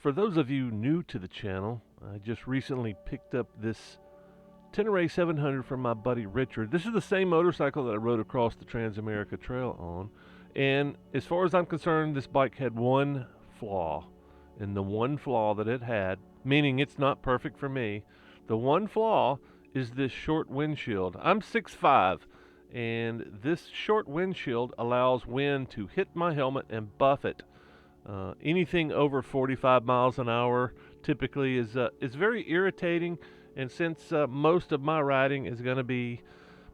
For those of you new to the channel, I just recently picked up this Tenere 700 from my buddy Richard. This is the same motorcycle that I rode across the Trans-America Trail on. And as far as I'm concerned, this bike had one flaw. And the one flaw that it had, meaning it's not perfect for me, the one flaw is this short windshield. I'm 6'5", and this short windshield allows wind to hit my helmet and buff it. Anything over 45 miles an hour typically is very irritating, and since most of my riding is going to be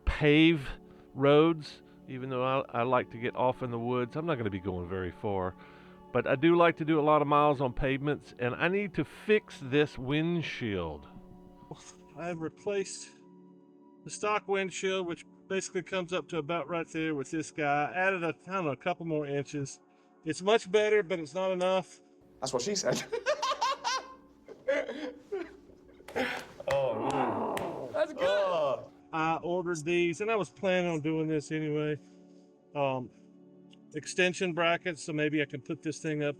pave roads, even though I like to get off in the woods, I'm not going to be going very far. But I do like to do a lot of miles on pavements, and I need to fix this windshield. I've replaced the stock windshield, which basically comes up to about right there with this guy. Added I don't know, a couple more inches. It's much better, but it's not enough. That's what she said. That's good. I ordered these, and I was planning on doing this anyway. Extension brackets, so maybe I can put this thing up.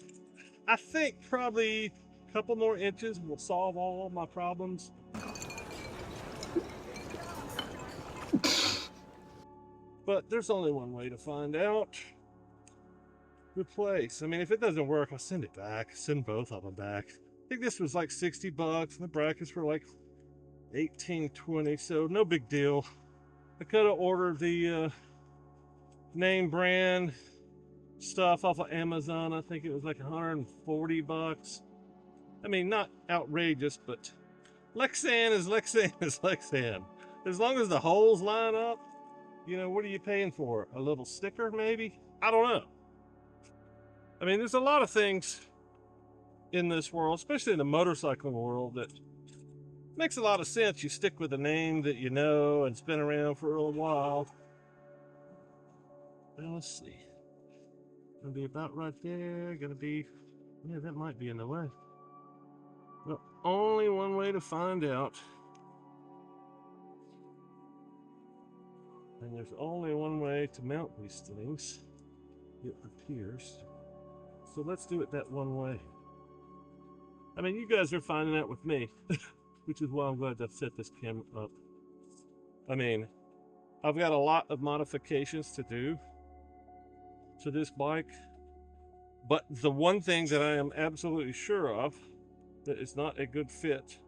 I think probably a couple more inches will solve all my problems. But there's only one way to find out. Replace. I mean, if it doesn't work, I'll send it back. Send both of them back. I think this was like 60 bucks, and the brackets were like 18, 20, so no big deal. I could have ordered the name brand stuff off of Amazon. I think it was like 140 bucks. I mean, not outrageous, but Lexan is Lexan is Lexan. As long as the holes line up, you know, what are you paying for? A little sticker, maybe? I don't know. I mean, there's a lot of things in this world, especially in the motorcycling world, that makes a lot of sense. You stick with a name that you know and it's been around for a little while. Well, let's see. Gonna be about right there. Gonna be, yeah, that might be in the way. Well, only one way to find out. And there's only one way to mount these things, it appears. So let's do it that one way. I mean, you guys are finding out with me, which is why I'm glad to set this camera up. I mean, I've got a lot of modifications to do to this bike, but the one thing that I am absolutely sure of that is not a good fit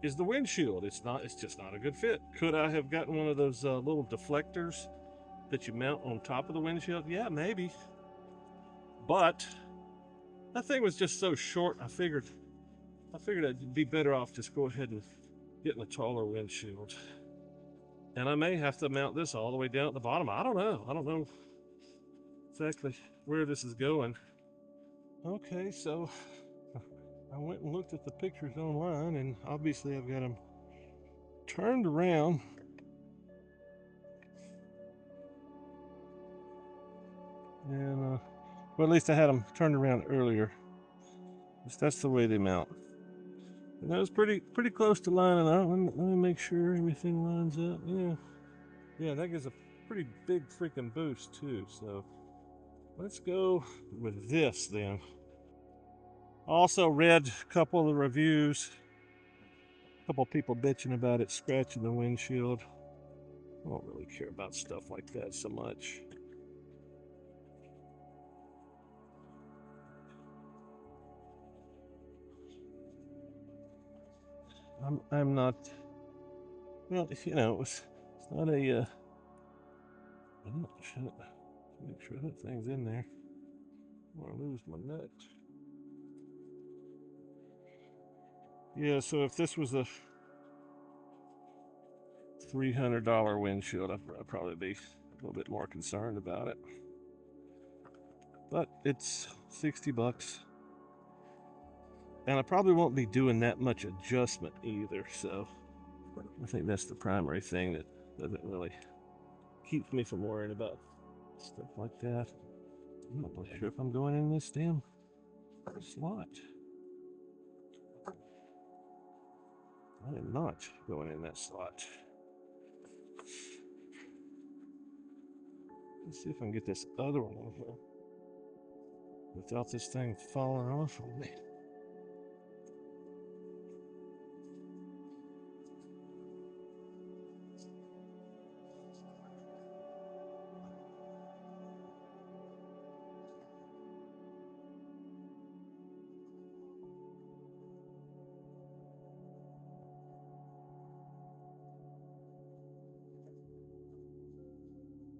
is the windshield. It's just not a good fit. Could I have gotten one of those little deflectors that you mount on top of the windshield? Yeah, maybe. But that thing was just so short, I figured I'd be better off just go ahead and getting a taller windshield. And I may have to mount this all the way down at the bottom. I don't know exactly where this is going. Okay, so I went and looked at the pictures online, and obviously I've got them turned around. And well, at least I had them turned around earlier. That's the way they mount. And that was pretty close to lining up. Let me make sure everything lines up. Yeah, that gives a pretty big freaking boost too. So let's go with this then. Also read a couple of the reviews. A couple people bitching about it scratching the windshield. I don't really care about stuff like that so much. I'm not, well, you know, it's not a, I'm not sure, make sure that thing's in there. I want to lose my nut. Yeah, so if this was a $300 windshield, I'd probably be a little bit more concerned about it. But it's 60 bucks. And I probably won't be doing that much adjustment either, so I think that's the primary thing that doesn't really keep me from worrying about stuff like that. I'm not really sure if I'm going in this damn slot. I am not going in that slot. Let's see if I can get this other one over here. without this thing falling off on me.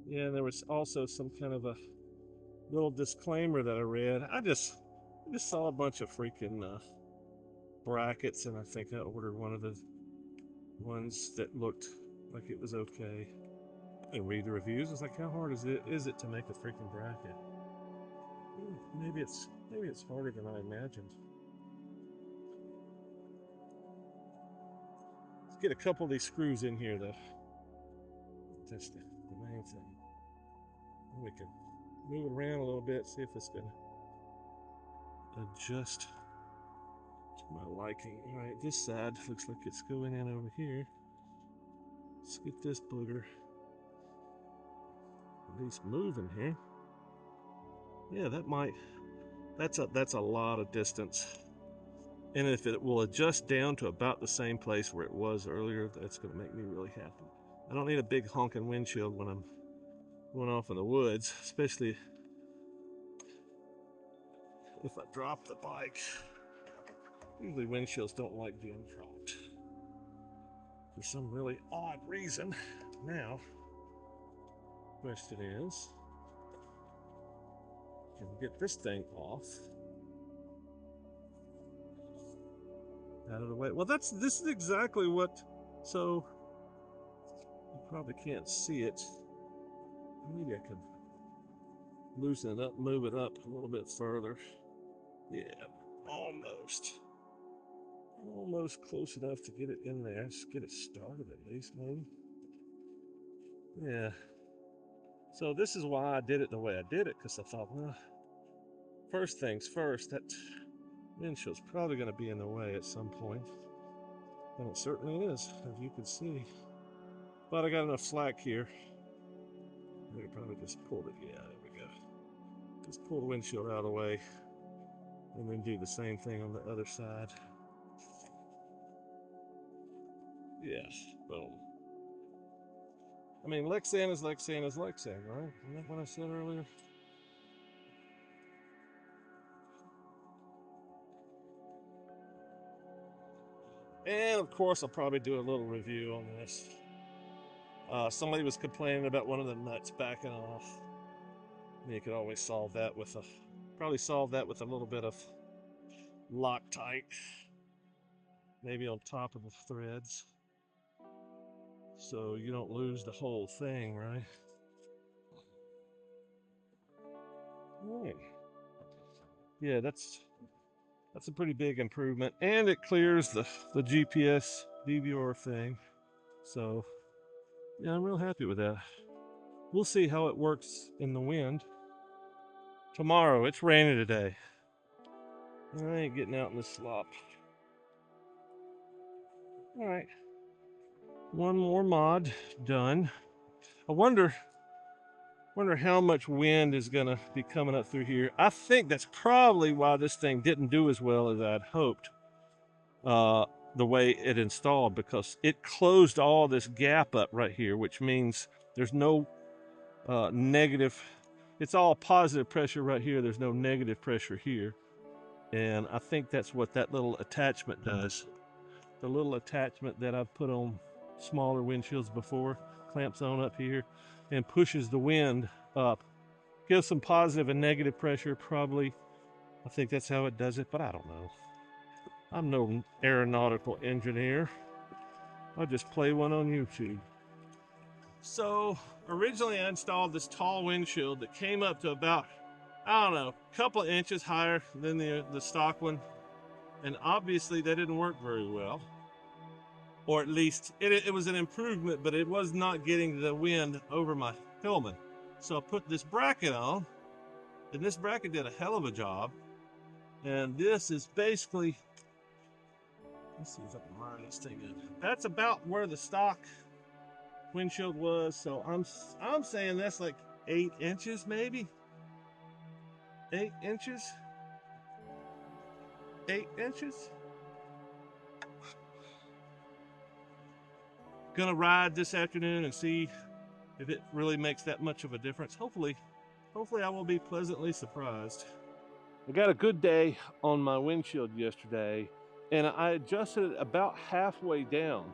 Yeah, there was also some kind of a little disclaimer that I read. I just saw a bunch of freaking brackets, and I think I ordered one of the ones that looked like it was okay. And read the reviews. It's like, how hard is it to make a freaking bracket? Maybe it's harder than I imagined. Let's get a couple of these screws in here though. That's the main thing. And we can move it around a little bit, see if it's gonna adjust to my liking. All right, this side looks like it's going in over here. Let's get this booger at least moving here. Yeah, that's a lot of distance. And if it will adjust down to about the same place where it was earlier, that's gonna make me really happy. I don't need a big honking windshield when I'm going off in the woods, especially if I drop the bike. Usually windshields don't like being dropped for some really odd reason. Now, the question is, can we get this thing off? Out of the way. Well, this is exactly what, so you probably can't see it. Maybe I could loosen it up, move it up a little bit further. Yeah, almost close enough to get it in there. Just get it started at least, maybe. Yeah. So this is why I did it the way I did it, because I thought, well, first things first, that windshield's probably going to be in the way at some point. And it certainly is, as you can see. But I got enough slack here. I could probably just pull it. Yeah, there we go. Just pull the windshield out of the way, and then do the same thing on the other side. Yes, boom. I mean, Lexan is Lexan is Lexan, right? Isn't that what I said earlier? And of course, I'll probably do a little review on this. Somebody was complaining about one of the nuts backing off. You could always solve that with a little bit of Loctite, maybe on top of the threads, so you don't lose the whole thing, right? Right. Yeah, that's a pretty big improvement, and it clears the GPS DVR thing. So yeah, I'm real happy with that. We'll see how it works in the wind tomorrow. It's raining today. I ain't getting out in the slop. All right, one more mod done. I wonder how much wind is gonna be coming up through here. I think that's probably why this thing didn't do as well as I'd hoped. The way it installed, because it closed all this gap up right here, which means there's no negative. It's all positive pressure right here. There's no negative pressure here. And I think that's what that little attachment does. The little attachment that I've put on smaller windshields before clamps on up here and pushes the wind up. Gives some positive and negative pressure, probably. I think that's how it does it, but I don't know. I'm no aeronautical engineer. I just play one on YouTube. So originally I installed this tall windshield that came up to about, I don't know, a couple of inches higher than the stock one. And obviously that didn't work very well. Or at least it was an improvement, but it was not getting the wind over my helmet. So I put this bracket on, and this bracket did a hell of a job. And this is basically, let's see if I can line this thing up. That's about where the stock windshield was. So I'm saying that's like 8 inches maybe. 8 inches. 8 inches. Gonna ride this afternoon and see if it really makes that much of a difference. Hopefully I will be pleasantly surprised. I got a good day on my windshield yesterday, and I adjusted it about halfway down,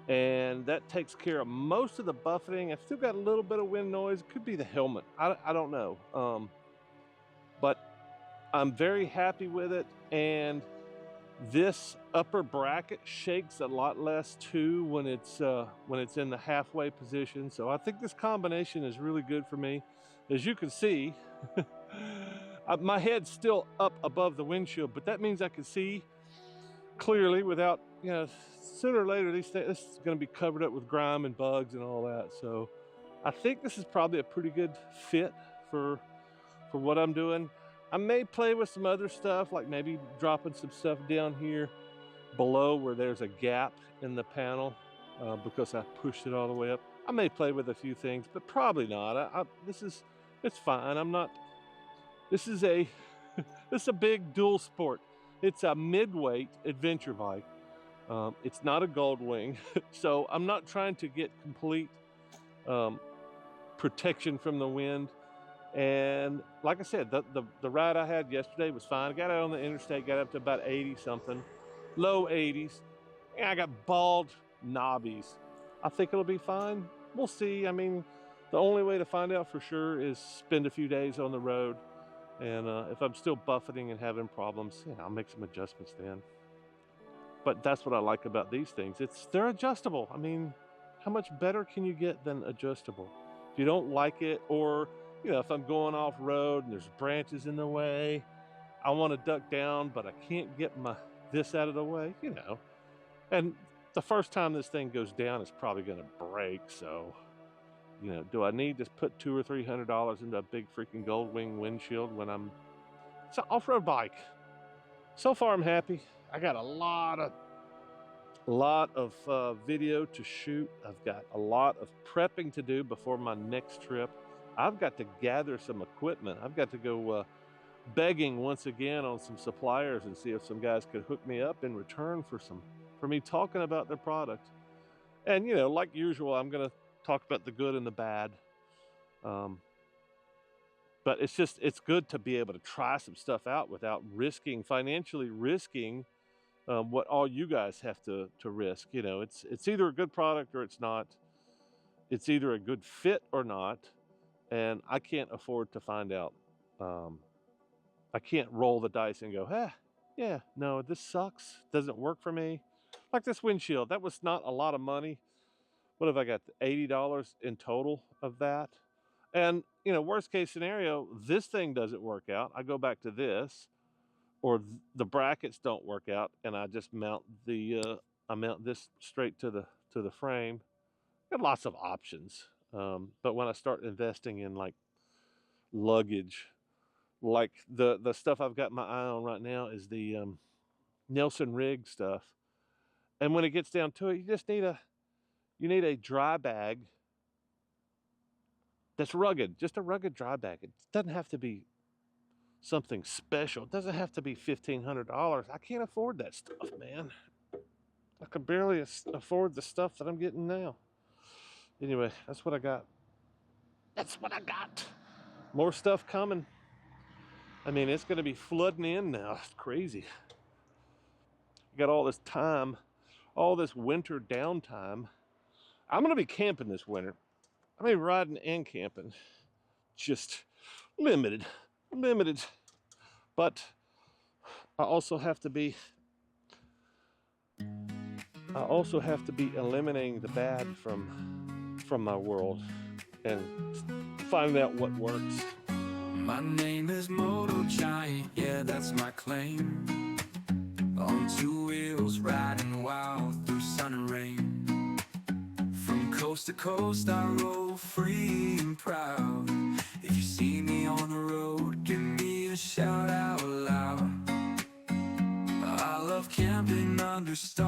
and that takes care of most of the buffeting. I've still got a little bit of wind noise. It could be the helmet. I don't know. But I'm very happy with it, and this upper bracket shakes a lot less too when it's in the halfway position. So I think this combination is really good for me. As you can see, my head's still up above the windshield, but that means I can see clearly without, sooner or later this is going to be covered up with grime and bugs and all that. So I think this is probably a pretty good fit for what I'm doing. I may play with some other stuff, like maybe dropping some stuff down here below where there's a gap in the panel because I pushed it all the way up. I may play with a few things, but probably not. It's fine. I'm not. This is a big dual sport. It's a mid-weight adventure bike. It's not a gold wing, so I'm not trying to get complete protection from the wind. And like I said, the ride I had yesterday was fine. I got out on the interstate, got up to about 80 something, low 80s. And I got bald knobbies. I think it'll be fine. We'll see. I mean, the only way to find out for sure is spend a few days on the road. And if I'm still buffeting and having problems, I'll make some adjustments then. But that's what I like about these things. They're adjustable. I mean, how much better can you get than adjustable? If you don't like it, or if I'm going off road and there's branches in the way, I want to duck down, but I can't get this out of the way, And the first time this thing goes down, it's probably going to break. So, do I need to put $200 or $300 into a big freaking gold wing windshield when it's an off-road bike? So far, I'm happy. I got a lot of video to shoot. I've got a lot of prepping to do before my next trip. I've got to gather some equipment. I've got to go begging once again on some suppliers and see if some guys could hook me up in return for me talking about their product. And like usual, I'm gonna talk about the good and the bad. But it's good to be able to try some stuff out without financially risking what all you guys have to risk. It's either a good product or it's not. It's either a good fit or not. And I can't afford to find out. I can't roll the dice and go, yeah, no, this sucks. Doesn't work for me. Like this windshield, that was not a lot of money. What have I got? $80 in total of that. And, worst case scenario, this thing doesn't work out. I go back to this, or the brackets don't work out, and I just mount this straight to the frame. Got lots of options. But when I start investing in like luggage, like the stuff I've got my eye on right now is the Nelson rig stuff. And when it gets down to it, you need a dry bag that's rugged, just a rugged dry bag. It doesn't have to be something special. It doesn't have to be $1,500. I can't afford that stuff, man. I can barely afford the stuff that I'm getting now. Anyway, that's what I got. More stuff coming. I mean, it's going to be flooding in now. It's crazy. You got all this time, all this winter downtime. I'm going to be camping this winter. I'm going to be riding and camping. Just limited. But I also have to be eliminating the bad from my world and finding out what works. My name is Moto Giant, yeah, that's my claim. On two wheels, riding wild through sun and rain. From coast to coast, I roll free and proud. If you see me on the road, give me a shout out loud. I love camping under stars.